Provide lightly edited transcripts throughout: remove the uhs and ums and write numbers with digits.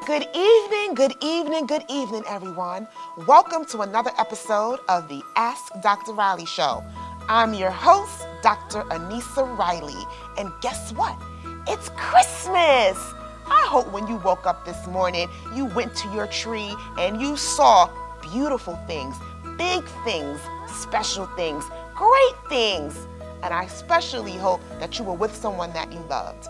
Good evening, good evening, good evening, everyone. Welcome to another episode of the Ask Dr. Reilly Show. I'm your host, Dr. Anissa Reilly, and guess what? It's Christmas! I hope when you woke up this morning, you went to your tree and you saw beautiful things, big things, special things, great things. And I especially hope that you were with someone that you loved.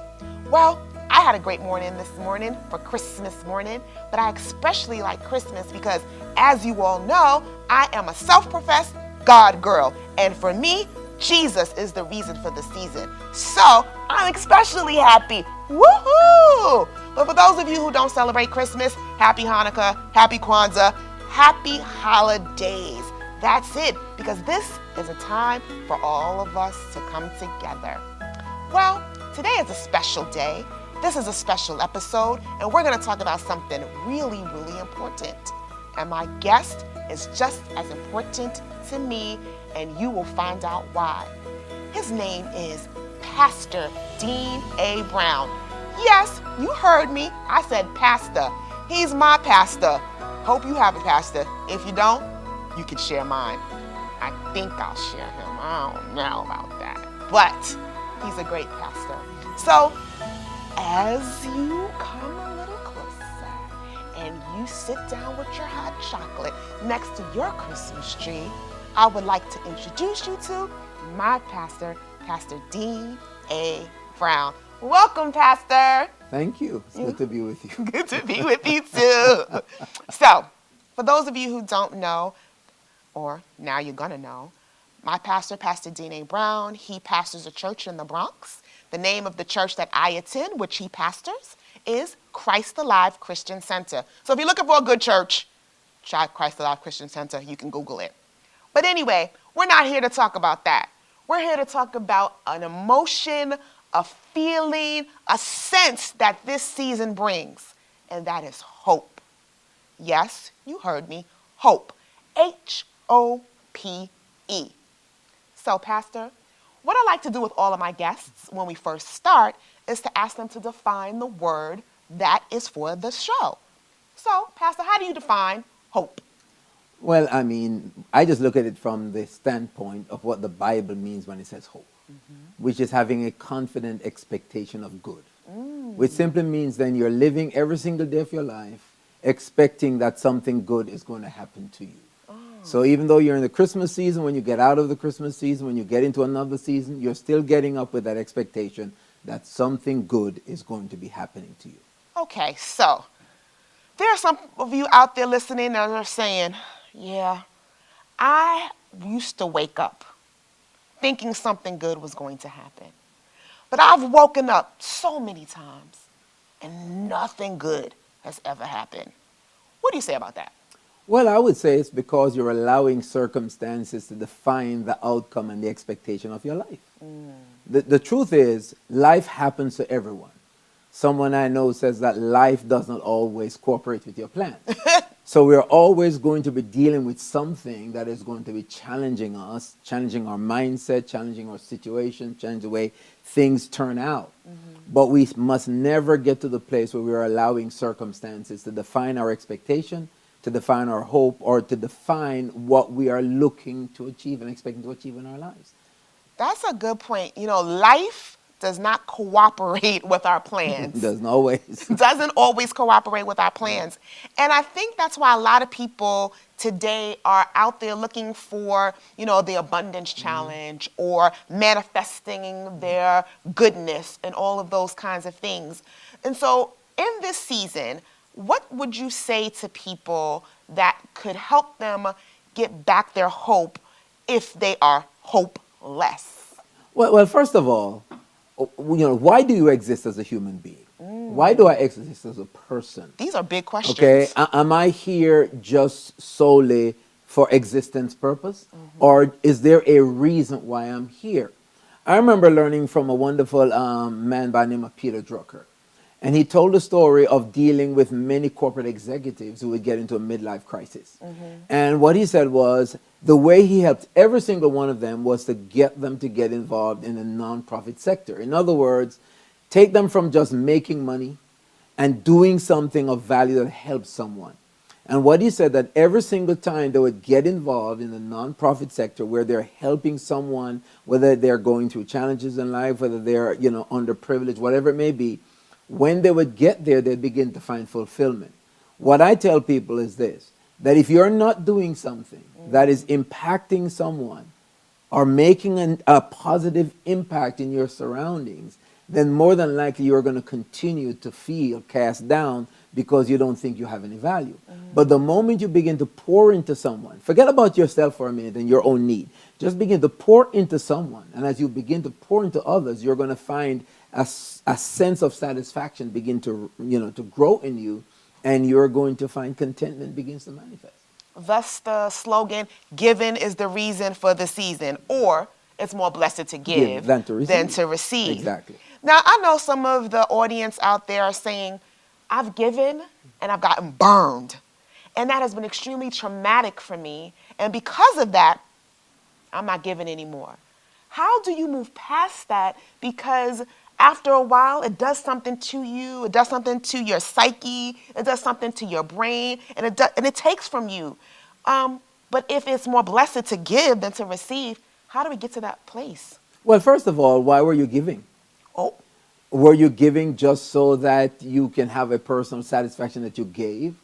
Well, I had a great morning this morning for Christmas morning, but I especially like Christmas because, as you all know, I am a self-professed God girl. And for me, Jesus is the reason for the season. So I'm especially happy. Woohoo! But for those of you who don't celebrate Christmas, happy Hanukkah, happy Kwanzaa, happy holidays. That's it, because this is a time for all of us to come together. Well, today is a special day. This is a special episode, and we're going to talk about something really, really important. And my guest is just as important to me, and you will find out why. His name is Pastor Dean A. Brown. Yes, you heard me. I said pastor. He's my pastor. Hope you have a pastor. If you don't, you can share mine. I think I'll share him. I don't know about that. But he's a great pastor. So, as you come a little closer and you sit down with your hot chocolate next to your Christmas tree, I would like to introduce you to my pastor, Pastor Dean A. Brown. Welcome, Pastor. Thank you. It's good to be with you. Good to be with you, too. So, for those of you who don't know, or now you're going to know, my pastor, Pastor Dean A. Brown, he pastors a church in the Bronx. The name of the church that I attend, which he pastors, is Christ Alive Christian Center. So if you're looking for a good church, try Christ Alive Christian Center. You can Google it. But anyway, we're not here to talk about that. We're here to talk about an emotion, a feeling, a sense that this season brings, and that is hope. Yes, you heard me, hope. H-O-P-E. So, Pastor, what I like to do with all of my guests when we first start is to ask them to define the word that is for the show. So, Pastor, how do you define hope? Well, I just look at it from the standpoint of what the Bible means when it says hope, which is having a confident expectation of good, which simply means then you're living every single day of your life expecting that something good is going to happen to you. So even though you're in the Christmas season, when you get out of the Christmas season, when you get into another season, you're still getting up with that expectation that something good is going to be happening to you. Okay, so there are some of you out there listening that are saying, yeah, I used to wake up thinking something good was going to happen. But I've woken up so many times and nothing good has ever happened. What do you say about that? Well, I would say it's because you're allowing circumstances to define the outcome and the expectation of your life. The truth is, life happens to everyone. Someone I know says that life does not always cooperate with your plans. So we're always going to be dealing with something that is going to be challenging us, challenging our mindset, challenging our situation, challenging the way things turn out. But we must never get to the place where we are allowing circumstances to define our expectation, to define our hope, or to define what we are looking to achieve and expecting to achieve in our lives. That's a good point. You know, life does not cooperate with our plans. Doesn't always. Doesn't always cooperate with our plans. And I think that's why a lot of people today are out there looking for, you know, the abundance challenge or manifesting their goodness and all of those kinds of things. And so in this season, what would you say to people that could help them get back their hope if they are hopeless? Well, first of all, why do you exist as a human being? Why do I exist as a person? These are big questions. Okay, am I here just solely for existence purpose? Or is there a reason why I'm here? I remember learning from a wonderful man by the name of Peter Drucker. And he told the story of dealing with many corporate executives who would get into a midlife crisis. And what he said was the way he helped every single one of them was to get them to get involved in the nonprofit sector. In other words, take them from just making money and doing something of value that helps someone. And what he said that every single time they would get involved in the nonprofit sector where they're helping someone, whether they're going through challenges in life, whether they're, underprivileged, whatever it may be, when they would get there, they'd begin to find fulfillment. What I tell people is this, that if you're not doing something that is impacting someone or making a positive impact in your surroundings, then more than likely you're going to continue to feel cast down because you don't think you have any value. But the moment you begin to pour into someone, forget about yourself for a minute and your own need. Just begin to pour into someone. And as you begin to pour into others, you're going to find a sense of satisfaction begin to, to grow in you, and you're going to find contentment begins to manifest. Thus the slogan, giving is the reason for the season, or it's more blessed to give Than to receive. than to receive. Exactly. Now, I know some of the audience out there are saying, I've given and I've gotten burned. And that has been extremely traumatic for me. And because of that, I'm not giving anymore. How do you move past that? Because after a while, it does something to you. It does something to your psyche. It does something to your brain. And it takes from you. But if it's more blessed to give than to receive, how do we get to that place? Well, first of all, why were you giving? Oh, Were you giving just so that you can have a personal satisfaction that you gave?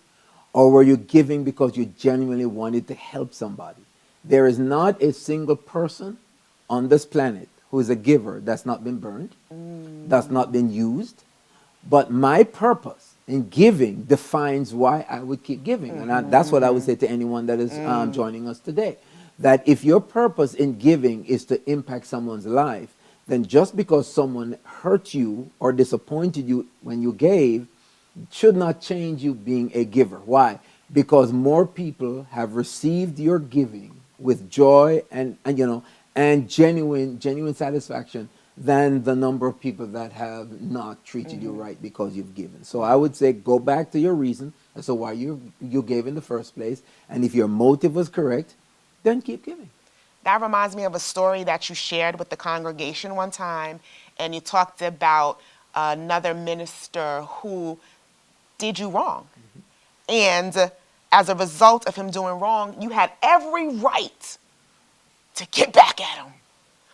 Or were you giving because you genuinely wanted to help somebody? There is not a single person on this planet who is a giver that's not been burned, that's not been used. But my purpose in giving defines why I would keep giving. And that's what I would say to anyone that is joining us today. That if your purpose in giving is to impact someone's life, then just because someone hurt you or disappointed you when you gave should not change you being a giver. Why? Because more people have received your giving with joy and genuine satisfaction than the number of people that have not treated you right because you've given. So I would say go back to your reason as to why you gave in the first place, and if your motive was correct, then keep giving. that reminds me of a story that you shared with the congregation one time, and you talked about another minister who did you wrong. And as a result of him doing wrong, you had every right to get back at him.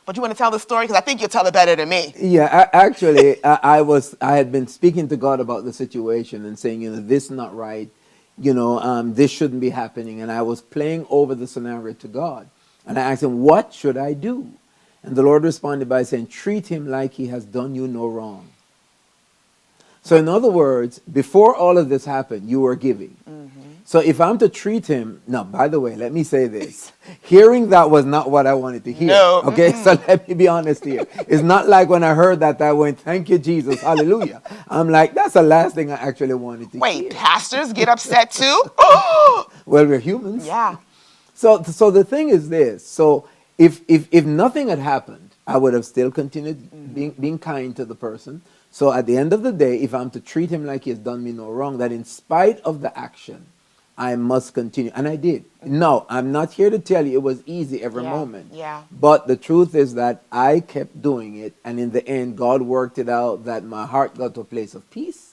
But you want to tell the story? Because I think you'll tell it better than me. Yeah, actually, I had been speaking to God about the situation and saying, this is not right. This shouldn't be happening. And I was playing over the scenario to God. And I asked him, what should I do? And the Lord responded by saying, treat him like he has done you no wrong. So in other words, before all of this happened, you were giving. So if I'm to treat him, now, by the way, let me say this. Hearing that was not what I wanted to hear. No. Okay, so let me be honest here. It's not like when I heard that, I went, thank you, Jesus, hallelujah. I'm like, that's the last thing I actually wanted to hear. Wait, pastors get upset too? Well, we're humans. Yeah. So the thing is this. So if nothing had happened, I would have still continued being kind to the person. So at the end of the day, if I'm to treat him like he has done me no wrong, that in spite of the action, I must continue. And I did. No, I'm not here to tell you it was easy every moment. Yeah. But the truth is that I kept doing it. And in the end, God worked it out that my heart got to a place of peace.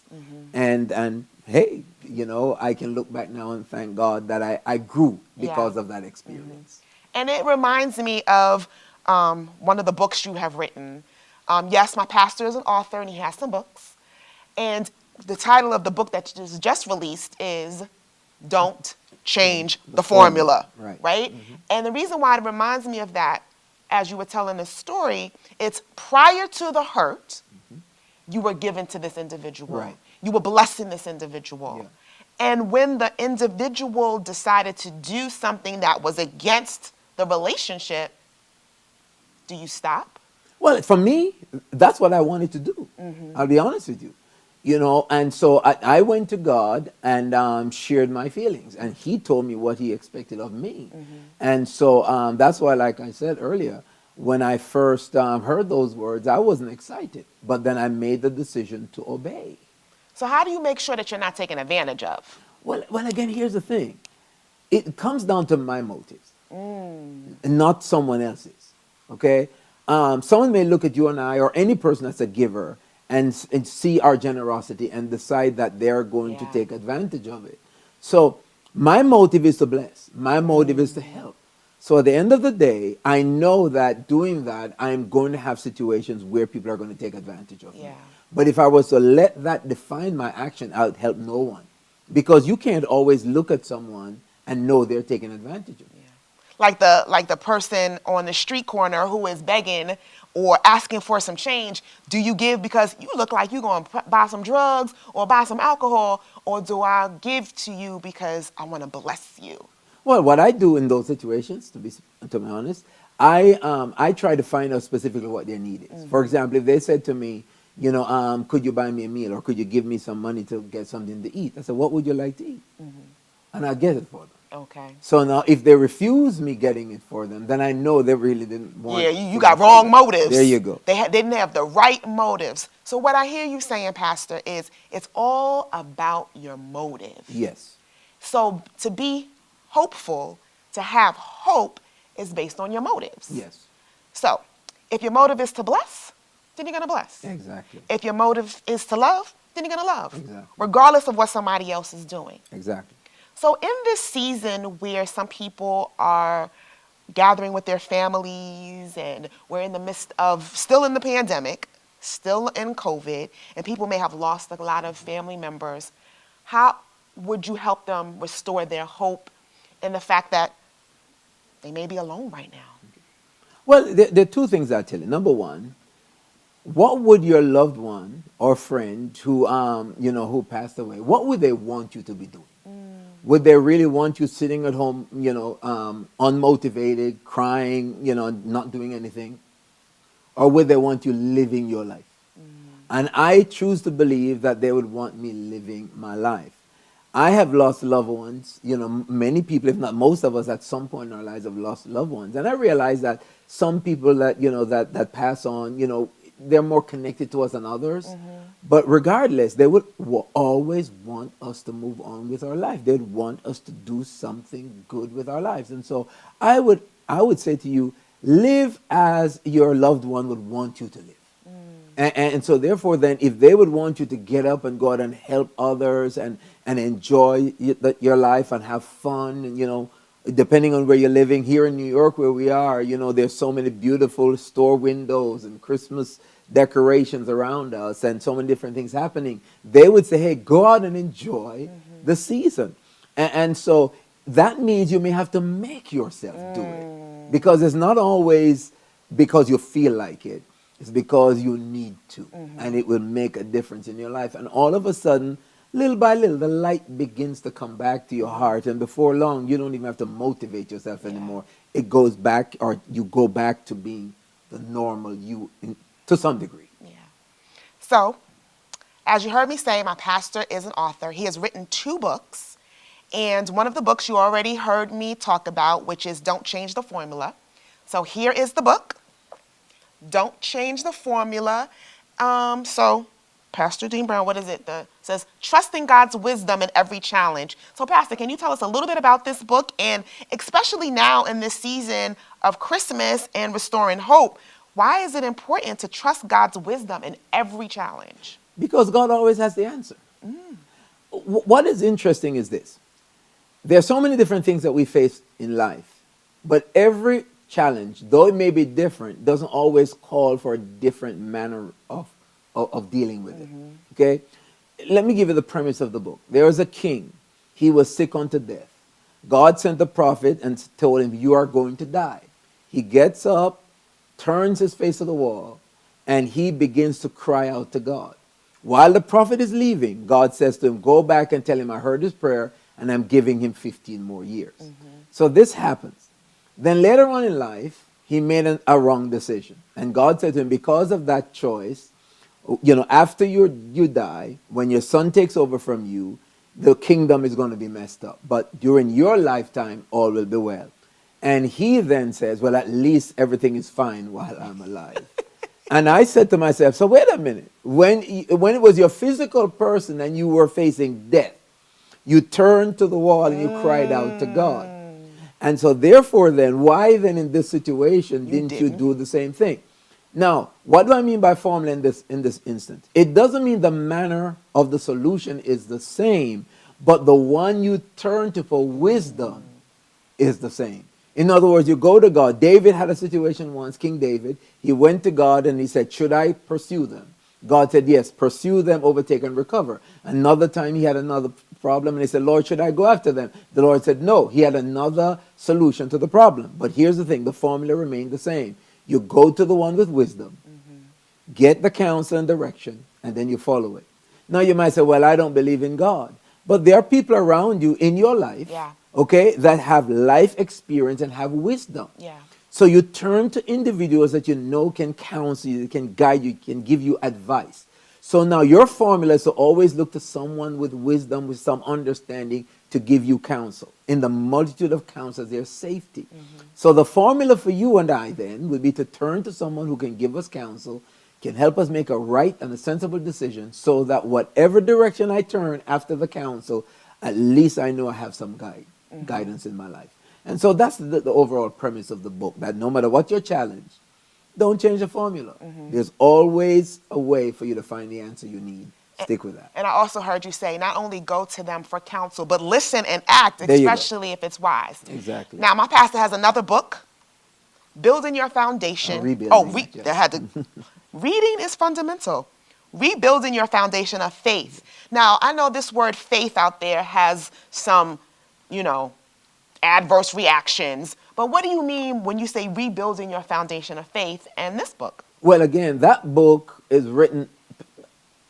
And hey, I can look back now and thank God that I grew because of that experience. And it reminds me of one of the books you have written. Yes, my pastor is an author and he has some books. And the title of the book that is just released is Don't Change the Formula. Right? And the reason why it reminds me of that, as you were telling the story, it's prior to the hurt, you were given to this individual. Right. You were blessing this individual. Yeah. And when the individual decided to do something that was against the relationship, do you stop? Well, for me, that's what I wanted to do. I'll be honest with you. And so I went to God and shared my feelings. And he told me what he expected of me. And so that's why, like I said earlier, when I first heard those words, I wasn't excited. But then I made the decision to obey. So how do you make sure that you're not taken advantage of? Well, again, here's the thing. It comes down to my motives, not someone else's. Okay? Someone may look at you and I or any person that's a giver and see our generosity and decide that they're going to Yeah. take advantage of it. So my motive is to bless. My motive is to help. So at the end of the day, I know that doing that, I'm going to have situations where people are going to take advantage of me. Yeah. But if I was to let that define my action, I would help no one. Because you can't always look at someone and know they're taking advantage of you. Like the person on the street corner who is begging or asking for some change. Do you give because you look like you're going to buy some drugs or buy some alcohol, or do I give to you because I want to bless you? Well, what I do in those situations, to be honest, I try to find out specifically what their need is. For example, if they said to me, could you buy me a meal or could you give me some money to get something to eat? I said, what would you like to eat? And I get it for them. Okay. So now, if they refuse me getting it for them, then I know they really didn't want. Yeah, you for got me to wrong do that. motives. There you go. They didn't have the right motives. So what I hear you saying, Pastor, is it's all about your motive. Yes. So to be hopeful, to have hope, is based on your motives. Yes. So if your motive is to bless, then you're going to bless. Exactly. If your motive is to love, then you're going to love. Exactly. Regardless of what somebody else is doing. Exactly. So in this season where some people are gathering with their families and we're in the midst of still in the pandemic, still in COVID, and people may have lost a lot of family members, how would you help them restore their hope in the fact that they may be alone right now? Well, there are two things I tell you. Number one, what would your loved one or friend who passed away, what would they want you to be doing? Would they really want you sitting at home, unmotivated, crying, not doing anything? Or would they want you living your life? And I choose to believe that they would want me living my life. I have lost loved ones. Many people, if not most of us, at some point in our lives have lost loved ones. And I realize that some people that pass on, they're more connected to us than others. But regardless, they will always want us to move on with our life. They'd want us to do something good with our lives. And so I would say to you, live as your loved one would want you to live. And so therefore then, if they would want you to get up and go out and help others and enjoy your life and have fun, and depending on where you're living, here in New York where we are, there's so many beautiful store windows and Christmas decorations around us and so many different things happening. They would say, hey, go out and enjoy the season. And so that means you may have to make yourself do it, because it's not always because you feel like it. It's because you need to, and it will make a difference in your life. And all of a sudden, little by little, the light begins to come back to your heart. And before long, you don't even have to motivate yourself anymore. It goes back, or you go back to being the normal you to some degree. Yeah. So, as you heard me say, my pastor is an author. He has written 2 books. And one of the books you already heard me talk about, which is Don't Change the Formula. So here is the book. Don't Change the Formula. So, Pastor Dean Brown, what is it? It says, Trusting God's Wisdom in Every Challenge. So, Pastor, can you tell us a little bit about this book? And especially now in this season of Christmas and restoring hope, why is it important to trust God's wisdom in every challenge? Because God always has the answer. What is interesting is this. There are so many different things that we face in life, but every challenge, though it may be different, doesn't always call for a different manner of dealing with it. Okay? Let me give you the premise of the book. There was a king. He was sick unto death. God sent a prophet and told him, you are going to die. He gets up, turns his face to the wall, and he begins to cry out to God. While the prophet is leaving, God says to him, go back and tell him I heard his prayer and I'm giving him 15 more years. So this happens. Then later on in life, he made a wrong decision. And God said to him, because of that choice, after you die, when your son takes over from you, the kingdom is going to be messed up. But during your lifetime, all will be well. And he then says, well, at least everything is fine while I'm alive. And I said to myself, so wait a minute. When it was your physical person and you were facing death, you turned to the wall and you cried out to God. And so therefore then, why then in this situation didn't you do the same thing? Now, what do I mean by formula in this instance? It doesn't mean the manner of the solution is the same, but the one you turn to for wisdom is the same. In other words, you go to God. David had a situation once, King David. He went to God and he said, should I pursue them? God said, yes, pursue them, overtake and recover. Another time he had another problem and he said, Lord, should I go after them? The Lord said, no. He had another solution to the problem. But here's the thing, the formula remained the same. You go to the one with wisdom, get the counsel and direction, and then you follow it. Now you might say, well, I don't believe in God. But there are people around you in your life, Yeah. okay, that have life experience and have wisdom. Yeah. So you turn to individuals that you know can counsel you, can guide you, can give you advice. So now your formula is to always look to someone with wisdom, with some understanding to give you counsel. In the multitude of counsels, there's safety. So the formula for you and I then would be to turn to someone who can give us counsel, can help us make a right and a sensible decision so that whatever direction I turn after the counsel, at least I know I have some guidance in my life. And so that's the overall premise of the book, that no matter what your challenge, don't change the formula. There's always a way for you to find the answer you need. Stick with that. And I also heard you say not only go to them for counsel, but listen and act, There you go. especially if it's wise. Exactly. Now, my pastor has another book, Building Your Foundation. Rebuilding it, yes. They had to. Reading is fundamental. Rebuilding your foundation of faith. Now, I know this word faith out there has some, adverse reactions. But what do you mean when you say rebuilding your foundation of faith and this book? Well, again, that book is written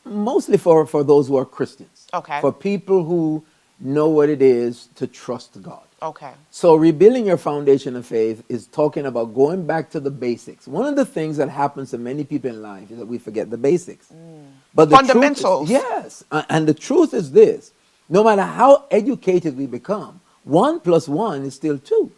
mostly for those who are Christians. Okay. For people who know what it is to trust God. Okay. So rebuilding your foundation of faith is talking about going back to the basics. One of the things that happens to many people in life is that we forget the basics. But the Fundamentals. Truth is, yes. And the truth is this. No matter how educated we become, 1 + 1 is still 2.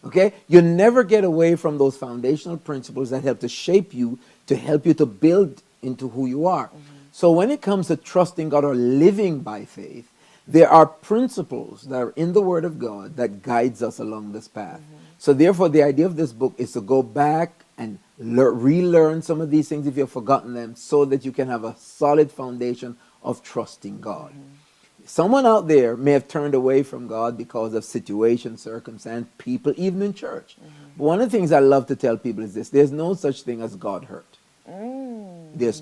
Okay? You never get away from those foundational principles that help to shape you, to help you to build into who you are. So when it comes to trusting God or living by faith, there are principles that are in the Word of God that guides us along this path. So therefore, the idea of this book is to go back and relearn some of these things if you've forgotten them so that you can have a solid foundation of trusting God. Someone out there may have turned away from God because of situation, circumstance, people, even in church. But one of the things I love to tell people is this: there's no such thing as God hurt. There's,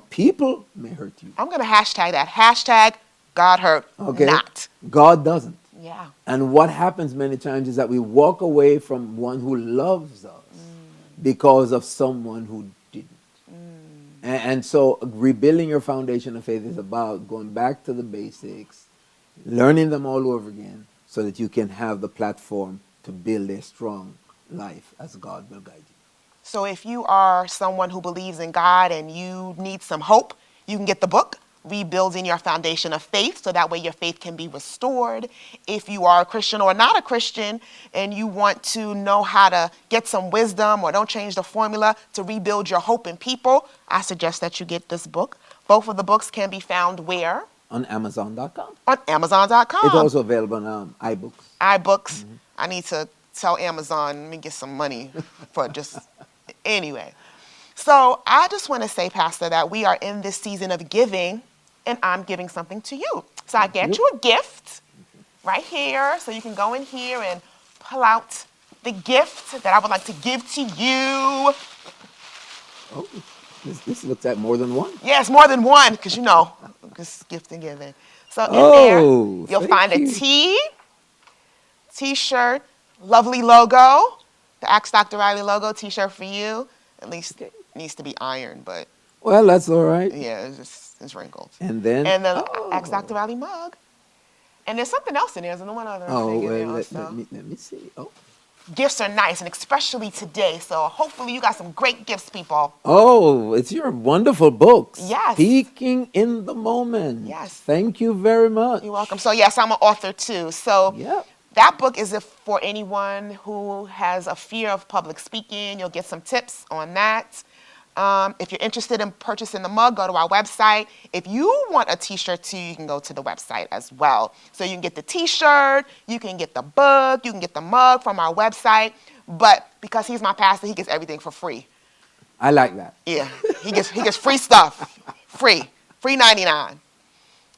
people may hurt you. I'm going to hashtag that. Hashtag God hurt Okay? not. God doesn't. Yeah. And what happens many times is that we walk away from one who loves us because of someone who didn't. And so rebuilding your foundation of faith is about going back to the basics, learning them all over again so that you can have the platform to build a strong life as God will guide you. So if you are someone who believes in God and you need some hope, you can get the book, Rebuilding Your Foundation of Faith, so that way your faith can be restored. If you are a Christian or not a Christian and you want to know how to get some wisdom or don't change the formula to rebuild your hope in people, I suggest that you get this book. Both of the books can be found where? On Amazon.com. On Amazon.com. It's also available on iBooks. iBooks. I need to tell Amazon, let me get some money for just, anyway. So I just want to say, Pastor, that we are in this season of giving, and I'm giving something to you. So I get you a gift right here, so you can go in here and pull out the gift that I would like to give to you. Oh, this looks like more than one. Yes, more than one, because this gift and giving. So in there, you'll find a T-shirt, lovely logo, the Ask Dr. Reilly logo T-shirt for you. At least it needs to be ironed, but well, that's all right. yeah, it's wrinkled. And then the Ask Dr. Reilly mug. And there's something else in there. There's one other thing in there also. Let me see. Oh. Gifts are nice, and especially today. So hopefully you got some great gifts, people. Oh, it's your wonderful books. Yes. Speaking in the moment. Yes. Thank you very much. You're welcome. So yes, I'm an author too. So that book is for anyone who has a fear of public speaking. You'll get some tips on that. If you're interested in purchasing the mug, go to our website. If you want a T-shirt too, you can go to the website as well. So you can get the T-shirt, you can get the book, you can get the mug from our website. But because he's my pastor, he gets everything for free. I like that. Yeah, he gets free stuff. Free 99.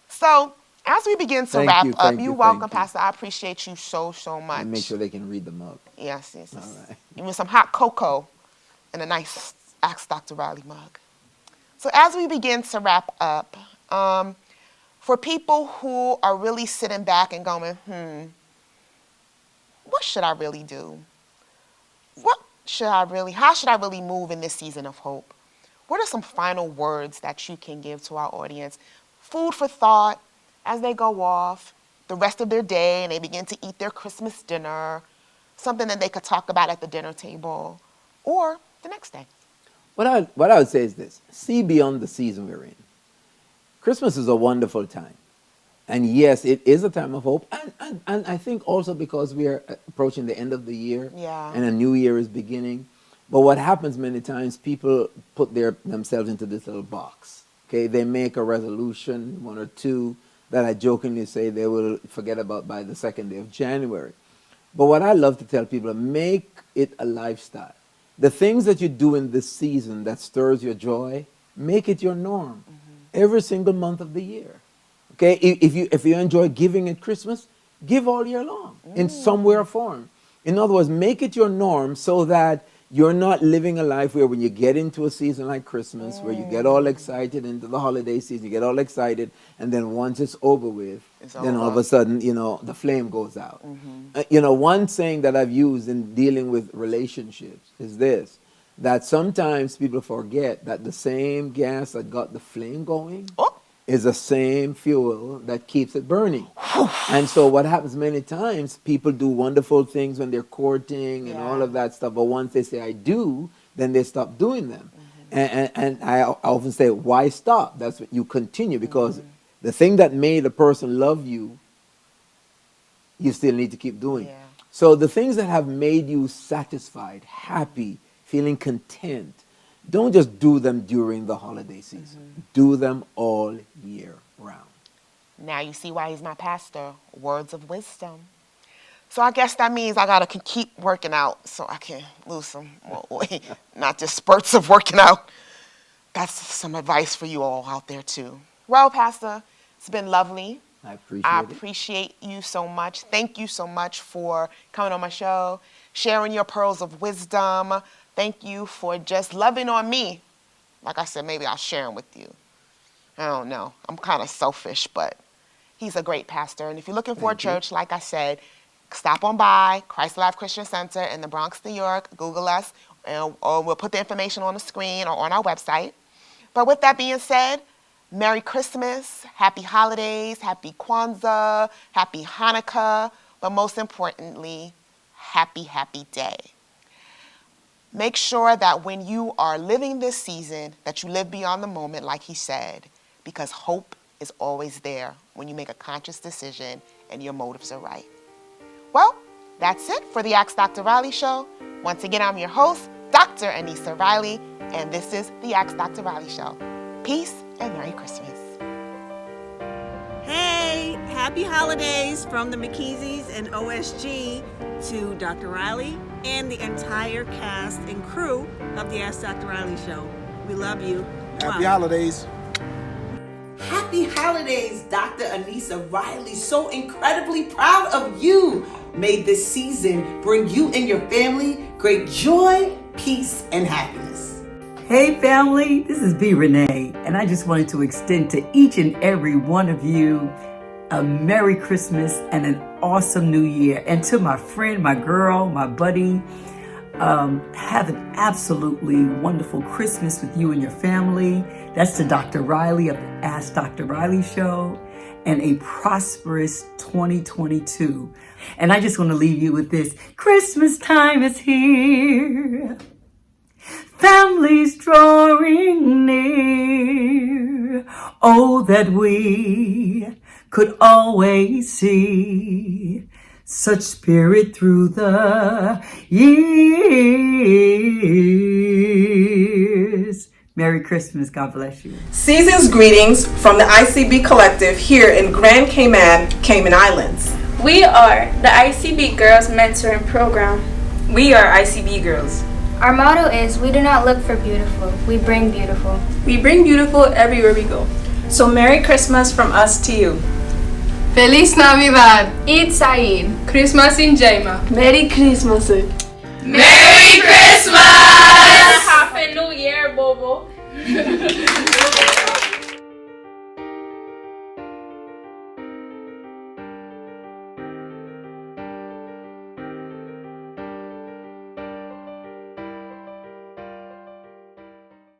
So as we begin to Thank wrap you, up, thank you're you, welcome, thank you. Pastor. I appreciate you so Let me make much. sure they can read the mug. Yes, yes, All yes. right. Give me some hot cocoa and a nice Ask Dr. Reilly mug. So as we begin to wrap up, for people who are really sitting back and going, what should I really do? How should I really move in this season of hope? What are some final words that you can give to our audience? Food for thought as they go off the rest of their day and they begin to eat their Christmas dinner, something that they could talk about at the dinner table or the next day. What I would say is this: see beyond the season we're in. Christmas is a wonderful time. And yes, it is a time of hope. And I think also because we are approaching the end of the year Yeah. and a new year is beginning. But what happens many times, people put themselves into this little box. Okay, they make a resolution, one or two, that I jokingly say they will forget about by the second day of January. But what I love to tell people, make it a lifestyle. The things that you do in this season that stirs your joy, make it your norm every single month of the year. Okay, if you enjoy giving at Christmas, give all year long in some way or form. In other words, make it your norm so that you're not living a life where when you get into a season like Christmas, where you get all excited into the holiday season, you get all excited, and then once it's over with, then all of a sudden, the flame goes out. One saying that I've used in dealing with relationships is this, that sometimes people forget that the same gas that got the flame going is the same fuel that keeps it burning. And so what happens many times, people do wonderful things when they're courting and all of that stuff, but once they say, I do, then they stop doing them. And I often say, why stop? That's what you continue, because the thing that made a person love you, you still need to keep doing. Yeah. So the things that have made you satisfied, happy, feeling content, don't just do them during the holiday season. Do them all year round. Now you see why he's my pastor. Words of wisdom. So I guess that means I got to keep working out so I can lose some more weight. Not just spurts of working out. That's some advice for you all out there too. Well, Pastor, it's been lovely. I appreciate it. Appreciate you so much. Thank you so much for coming on my show, sharing your pearls of wisdom. Thank you for just loving on me. Like I said, maybe I'll share them with you. I don't know. I'm kind of selfish, but he's a great pastor. And if you're looking for a church, like I said, stop on by Christ Alive Christian Center in the Bronx, New York. Google us, or we'll put the information on the screen or on our website. But with that being said, Merry Christmas, Happy Holidays, Happy Kwanzaa, Happy Hanukkah, but most importantly, Happy, happy day. Make sure that when you are living this season, that you live beyond the moment, like he said, because hope is always there when you make a conscious decision and your motives are right. Well, that's it for the Ask Dr. Reilly Show. Once again, I'm your host, Dr. Anissa Reilly, and this is the Ask Dr. Reilly Show. Peace and Merry Christmas. Hey, happy holidays from the McKeeseys and OSG to Dr. Reilly and the entire cast and crew of the Ask Dr. Reilly Show. We love you. Happy holidays. Happy holidays, Dr. Anissa Reilly. So incredibly proud of you. May this season bring you and your family great joy, peace, and happiness. Hey family, this is B. Renee, and I just wanted to extend to each and every one of you a Merry Christmas and an awesome New Year. And to my friend, my girl, my buddy, have an absolutely wonderful Christmas with you and your family. That's to Dr. Reilly of the Ask Dr. Reilly Show, and a prosperous 2022. And I just want to leave you with this. Christmas time is here. Families drawing near. Oh, that we could always see such spirit through the years. Merry Christmas. God bless you. Season's greetings from the ICB Collective here in Grand Cayman, Cayman Islands. We are the ICB Girls Mentoring Program. We are ICB Girls. Our motto is, we do not look for beautiful, we bring beautiful. We bring beautiful everywhere we go. So Merry Christmas from us to you. Feliz Navidad, Eid Said, Christmas in Jaima. Merry Christmas. Merry Christmas! Happy New Year, Bobo.